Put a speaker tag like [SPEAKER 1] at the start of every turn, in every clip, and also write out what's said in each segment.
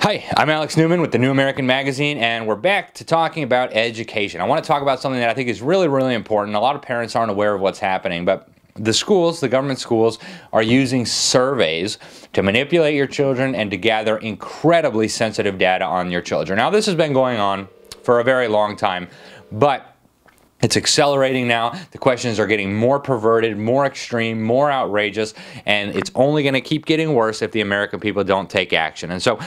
[SPEAKER 1] Hi, I'm Alex Newman with the New American Magazine, and we're back to talking about education. I want to talk about something that I think is really, really important. A lot of parents aren't aware of what's happening, but the schools, the government schools, are using surveys to manipulate your children and to gather incredibly sensitive data on your children. Now, this has been going on for a very long time, but it's accelerating now. The questions are getting more perverted, more extreme, more outrageous, and it's only going to keep getting worse if the American people don't take action. And so,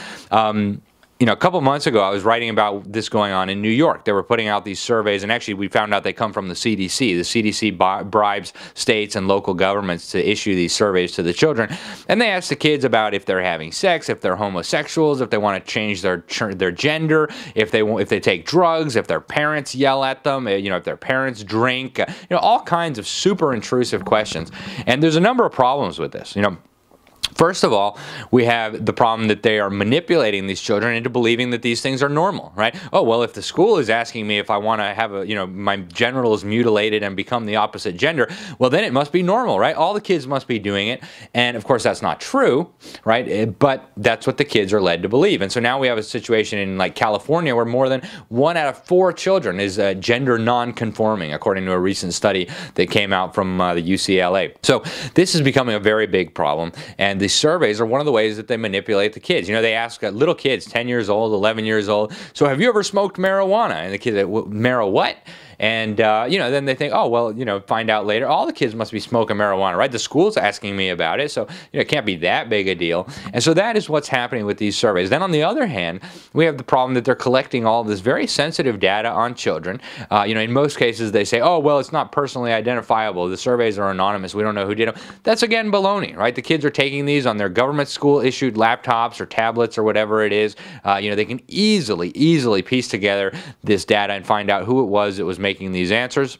[SPEAKER 1] a couple months ago, I was writing about this going on in New York. They were putting out these surveys, and actually we found out they come from the CDC. The CDC bribes states and local governments to issue these surveys to the children. And they ask the kids about if they're having sex, if they're homosexuals, if they want to change their gender, if they take drugs, if their parents yell at them, if their parents drink, all kinds of super intrusive questions. And there's a number of problems with this. First of all, we have the problem that they are manipulating these children into believing that these things are normal, right? Oh, well, if the school is asking me if I want to have my genitals mutilated and become the opposite gender, well, then it must be normal, right? All the kids must be doing it. And of course, that's not true, right? But that's what the kids are led to believe. And so now we have a situation in like California where more than 1 out of 4 children is gender non-conforming, according to a recent study that came out from the UCLA. So this is becoming a very big problem. And the surveys are one of the ways that they manipulate the kids. They ask little kids, 10 years old, 11 years old, so have you ever smoked marijuana? And the kids say, marijuana what? And, then they think, oh, well, find out later, all the kids must be smoking marijuana, right? The school's asking me about it, so, it can't be that big a deal. And so that is what's happening with these surveys. Then on the other hand, we have the problem that they're collecting all this very sensitive data on children. In most cases, they say, oh, well, it's not personally identifiable. The surveys are anonymous. We don't know who did them. That's, again, baloney, right? The kids are taking these on their government school-issued laptops or tablets or whatever it is. They can easily piece together this data and find out who it was that was making these answers.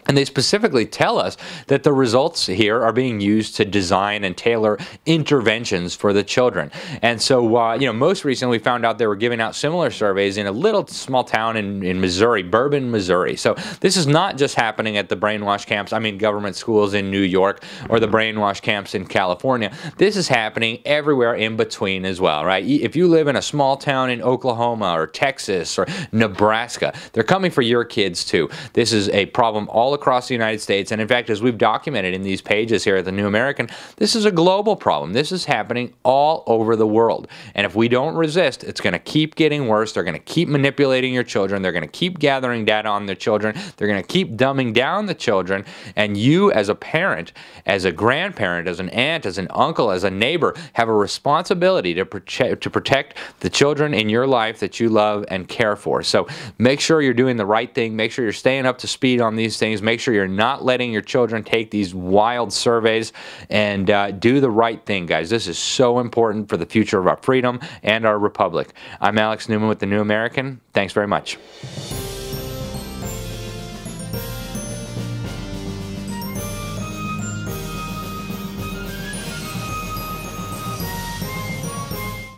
[SPEAKER 1] And they specifically tell us that the results here are being used to design and tailor interventions for the children. And so, most recently we found out they were giving out similar surveys in a little small town in Missouri, Bourbon, Missouri. So this is not just happening at the brainwash camps, government schools in New York or the brainwash camps in California. This is happening everywhere in between as well, right? If you live in a small town in Oklahoma or Texas or Nebraska, they're coming for your kids too. This is a problem all across the United States, and in fact, as we've documented in these pages here at the New American, this is a global problem. This is happening all over the world, and if we don't resist, it's going to keep getting worse. They're going to keep manipulating your children. They're going to keep gathering data on their children. They're going to keep dumbing down the children, and you as a parent, as a grandparent, as an aunt, as an uncle, as a neighbor, have a responsibility to protect the children in your life that you love and care for. So make sure you're doing the right thing. Make sure you're staying up to speed on these things. Make sure you're not letting your children take these wild surveys, and do the right thing, guys. This is so important for the future of our freedom and our republic. I'm Alex Newman with the New American. Thanks very much.